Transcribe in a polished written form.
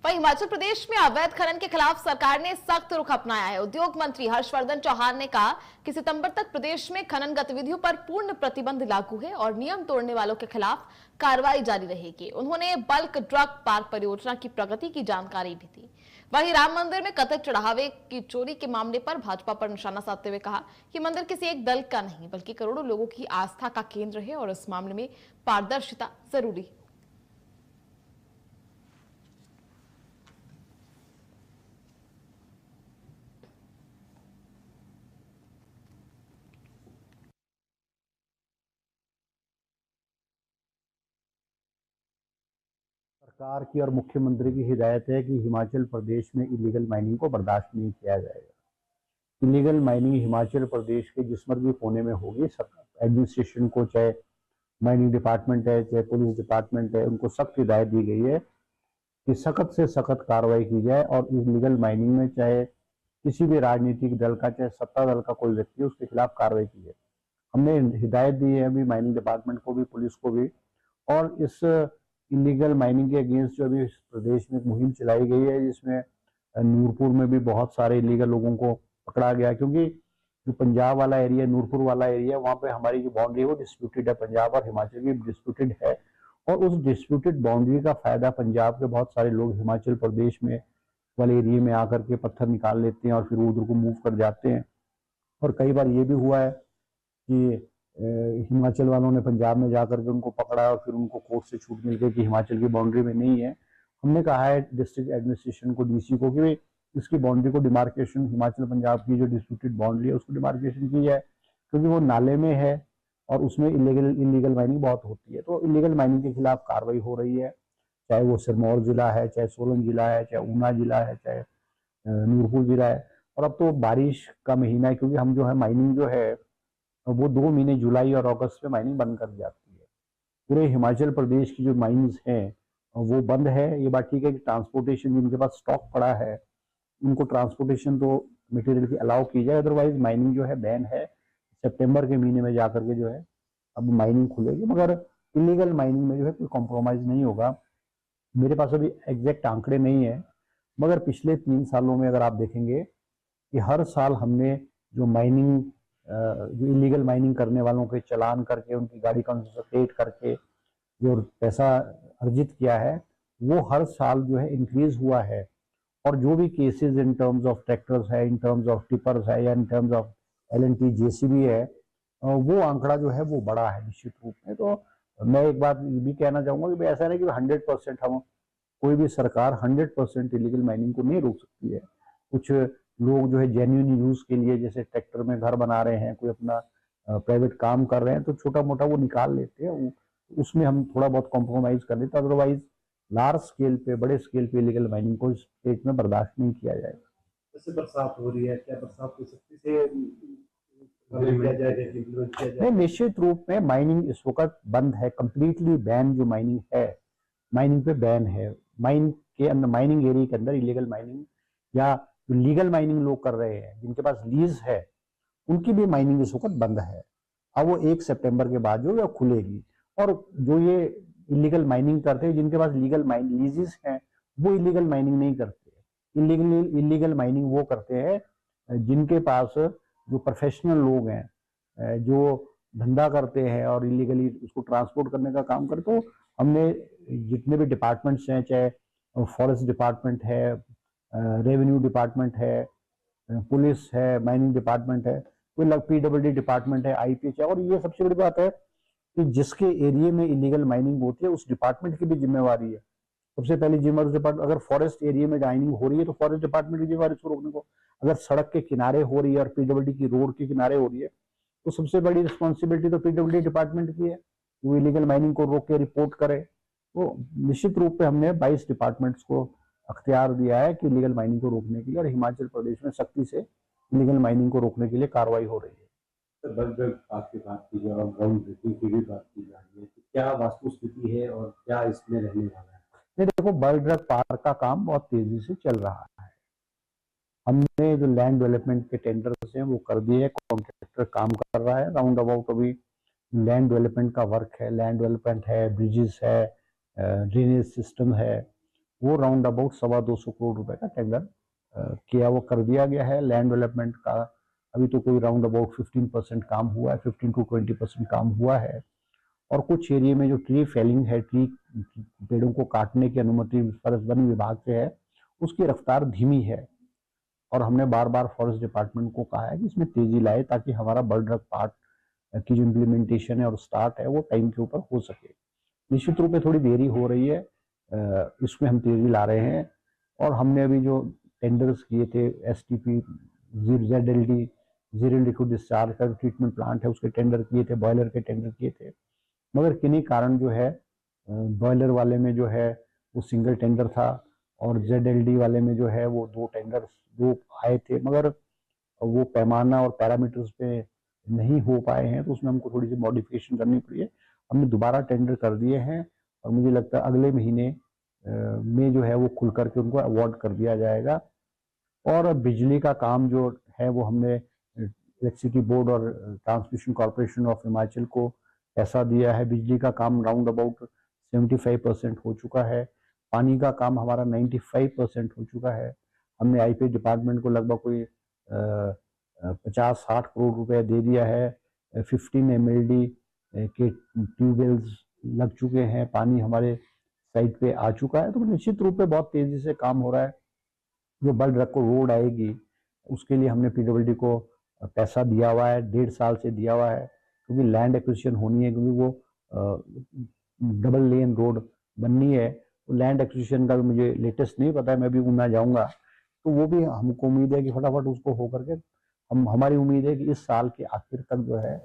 वहीं हिमाचल प्रदेश में अवैध खनन के खिलाफ सरकार ने सख्त रुख अपनाया है। उद्योग मंत्री हर्षवर्धन चौहान ने कहा कि सितंबर तक प्रदेश में खनन गतिविधियों पर पूर्ण प्रतिबंध लागू है और नियम तोड़ने वालों के खिलाफ कार्रवाई जारी रहेगी। उन्होंने बल्क ड्रग पार्क परियोजना की प्रगति की जानकारी भी दी। वहीं राम मंदिर में कथित चढ़ावे की चोरी के मामले पर भाजपा पर निशाना साधते हुए कहा कि मंदिर किसी एक दल का नहीं बल्कि करोड़ों लोगों की आस्था का केंद्र है और इस मामले में पारदर्शिता जरूरी है। सरकार की और मुख्यमंत्री की हिदायत है कि हिमाचल प्रदेश में इलीगल माइनिंग को बर्दाश्त नहीं किया जाएगा। इलीगल माइनिंग हिमाचल प्रदेश के जिस भी कोने में होगी, सरकार एडमिनिस्ट्रेशन को, चाहे माइनिंग डिपार्टमेंट है चाहे पुलिस डिपार्टमेंट है, उनको सख्त हिदायत दी गई है कि सख्त से सख्त कार्रवाई की जाए और इलीगल माइनिंग में चाहे किसी भी राजनीतिक दल का, चाहे सत्ता दल का कोई व्यक्ति, उसके खिलाफ कार्रवाई की जाए। हमने हिदायत दी है अभी माइनिंग डिपार्टमेंट को भी, पुलिस को भी, और इस इलीगल माइनिंग के अगेंस्ट जो अभी प्रदेश में एक मुहिम चलाई गई है, जिसमें नूरपुर में भी बहुत सारे इलीगल लोगों को पकड़ा गया, क्योंकि जो पंजाब वाला एरिया, नूरपुर वाला एरिया, वहाँ पे हमारी जो बाउंड्री है वो डिस्प्यूटेड है, पंजाब और हिमाचल की डिस्प्यूटेड है, और उस डिस्प्यूटेड बाउंड्री का फायदा पंजाब के बहुत सारे लोग हिमाचल प्रदेश में वाले एरिया में आकर के पत्थर निकाल लेते हैं और फिर उधर को मूव कर जाते हैं। और कई बार ये भी हुआ है कि हिमाचल वालों ने पंजाब में जाकर के उनको पकड़ा और फिर उनको कोर्ट से छूट मिल गई कि हिमाचल की बाउंड्री में नहीं है। हमने कहा है डिस्ट्रिक्ट एडमिनिस्ट्रेशन को, डीसी को, कि इसकी बाउंड्री को डिमार्केशन, हिमाचल पंजाब की जो डिस्प्यूटेड बाउंड्री है उसको डिमार्केशन की जाए, क्योंकि वो नाले में है और उसमें इलीगल माइनिंग बहुत होती है। तो इलीगल माइनिंग के खिलाफ कार्रवाई हो रही है, चाहे वो सिरमौर जिला है, चाहे सोलन जिला है, चाहे ऊना जिला है, चाहे नूरपुर जिला है। और अब तो बारिश का महीना है, क्योंकि हम जो है माइनिंग जो है वो 2 महीने जुलाई और अगस्त में माइनिंग बंद कर जाती है। पूरे हिमाचल प्रदेश की जो माइनिंग्स हैं वो बंद है। ये बात ठीक है कि ट्रांसपोर्टेशन, जिनके पास स्टॉक पड़ा है उनको ट्रांसपोर्टेशन तो मटेरियल की अलाउ की जाए, अदरवाइज माइनिंग जो है बैन है। सितंबर के महीने में जाकर के जो है अब माइनिंग खुलेगी, मगर इलीगल माइनिंग में जो है कोई कॉम्प्रोमाइज नहीं होगा। मेरे पास अभी एग्जैक्ट आंकड़े नहीं है, मगर पिछले 3 सालों में अगर आप देखेंगे कि हर साल हमने जो माइनिंग, जो इलीगल माइनिंग करने वालों के चालान करके, उनकी गाड़ी कॉन्फिस्केट करके जो पैसा अर्जित किया है, वो हर साल जो है इंक्रीज हुआ है। और जो भी cases in terms of tractors है, इन टर्म्स ऑफ टिपर्स है, या in terms of LNT JCB है, वो आंकड़ा जो है वो बड़ा है निश्चित रूप में। तो मैं एक बात ये भी कहना चाहूंगा कि ऐसा नहीं कि 100% हम, कोई भी सरकार 100% इलीगल माइनिंग को नहीं रोक सकती है। कुछ लोग जो है जेन्युइन यूज के लिए, जैसे ट्रैक्टर में घर बना रहे हैं, कोई अपना प्राइवेट काम कर रहे हैं, तो छोटा मोटा वो निकाल लेते हैं, उसमें हम थोड़ा बहुत कॉम्प्रोमाइज कर लेते हैं। अदरवाइज लार्ज स्केल पे, बड़े स्केल पे इलीगल माइनिंग को स्टेट में बर्दाश्त नहीं किया जाएगा। जैसे बरसात हो रही है, क्या बरसात को सख्ती से किया जाएगा? नहीं, निश्चित रूप में माइनिंग इस वक्त बंद है, कंप्लीटली बैन जो माइनिंग है, माइनिंग पे बैन है। माइनिंग के अंदर, माइनिंग एरिया के अंदर इलीगल माइनिंग या जो लीगल माइनिंग लोग कर रहे हैं, जिनके पास लीज है, उनकी भी माइनिंग इस वक्त बंद है। अब वो 1 सितंबर के बाद जो है खुलेगी। और जो ये इलीगल माइनिंग करते हैं, जिनके पास लीगल लीजेस हैं, वो इलीगल माइनिंग नहीं करते। इलीगल माइनिंग वो करते हैं जिनके पास जो प्रोफेशनल लोग हैं, जो धंधा करते हैं और इलीगली उसको ट्रांसपोर्ट करने का काम करते। तो हमने जितने भी डिपार्टमेंट्स हैं, चाहे फॉरेस्ट डिपार्टमेंट है, रेवेन्यू डिपार्टमेंट है, पुलिस है, माइनिंग डिपार्टमेंट है, कोई PWD डिपार्टमेंट है, IPH है, और ये सबसे बड़ी बात है कि जिसके एरिया में इलीगल माइनिंग होती है उस डिपार्टमेंट की भी जिम्मेवारी है। सबसे पहली जिम्मेवारी डिपार्टमेंट, अगर फॉरेस्ट एरिया में माइनिंग हो रही है तो फॉरेस्ट डिपार्टमेंट की जिम्मेवारी उसको रोकने को। अगर सड़क के किनारे हो रही है और PWD की रोड के किनारे हो रही है, तो सबसे बड़ी रिस्पॉन्सिबिलिटी तो PWD डिपार्टमेंट की है, वो इलीगल माइनिंग को रोक के रिपोर्ट करे। तो निश्चित रूप से हमने 22 डिपार्टमेंट्स को अख्तियार दिया है कि इलीगल माइनिंग को रोकने के लिए, और हिमाचल प्रदेश में सख्ती से इलीगल माइनिंग को रोकने के लिए कार्रवाई हो रही है। आपकी बात की जाए और ग्राउंड ब्रेकिंग की भी बात की जा रही है, तो क्या वास्तु स्थिति है और क्या इसमें रहने वाला है? नहीं, देखो, बल्क ड्रग पार्क का काम बहुत तेजी से चल रहा है। हमने जो लैंड डेवलपमेंट के टेंडर्स हैं वो कर दिए, कॉन्ट्रैक्टर काम कर रहा है। राउंड अबाउट अभी लैंड डेवलपमेंट का वर्क है, लैंड डेवलपमेंट है, ब्रिजेस है, ड्रेनेज सिस्टम है, वो राउंड अबाउट 225 करोड़ रुपए का टेंडर किया वो कर दिया गया है। लैंड डेवलपमेंट का अभी तो कोई राउंड अबाउट 15% काम हुआ है, 15 to 20% काम हुआ है। और कुछ एरिया में जो ट्री फेलिंग है, ट्री पेड़ों को काटने की अनुमति फॉरेस्ट वन विभाग से है, उसकी रफ्तार धीमी है। और हमने बार बार फॉरेस्ट डिपार्टमेंट को कहा है कि इसमें तेजी लाए ताकि हमारा बर्ड ड्रग पार्ट की जो इम्प्लीमेंटेशन है और स्टार्ट है वो टाइम के ऊपर हो सके। निश्चित रूप से थोड़ी देरी हो रही है, इसमें हम तेजी ला रहे हैं। और हमने अभी जो टेंडर्स किए थे STP ZLD zero liquid discharge का ट्रीटमेंट प्लांट है उसके टेंडर किए थे, बॉयलर के टेंडर किए थे, मगर किन्हीं कारण जो है बॉयलर वाले में जो है वो सिंगल टेंडर था और ZLD वाले में जो है वो दो आए थे, मगर वो पैमाना और पैरामीटर्स पे नहीं हो पाए हैं, तो उसमें हमको थोड़ी सी मॉडिफिकेशन करनी पड़ी है। हमने दोबारा टेंडर कर दिए हैं और मुझे लगता है अगले महीने में जो है वो खुल करके उनको अवार्ड कर दिया जाएगा। और बिजली का काम जो है वो हमने इलेक्ट्रिसिटी बोर्ड और ट्रांसमिशन कॉर्पोरेशन ऑफ हिमाचल को पैसा दिया है। बिजली का काम राउंड अबाउट 75% हो चुका है। पानी का काम हमारा 95% हो चुका है। हमने IP डिपार्टमेंट को लगभग कोई 50-60 करोड़ रुपए दे दिया है। 15 MLD के ट्यूबवेल्स लग चुके हैं, पानी हमारे साइट पे आ चुका है। तो निश्चित रूप से बहुत तेजी से काम हो रहा है। जो बर्ड ड्रग को रोड आएगी उसके लिए हमने PWD को पैसा दिया हुआ है, 1.5 साल से दिया हुआ है, क्योंकि लैंड एक्विजिशन होनी है, क्योंकि वो डबल लेन रोड बननी है। तो लैंड एक्विजिशन का भी मुझे लेटेस्ट नहीं पता है, मैं भी ऊना जाऊंगा, तो वो भी हमको उम्मीद है कि फटाफट उसको होकर के हमारी उम्मीद है कि इस साल के आखिर तक जो है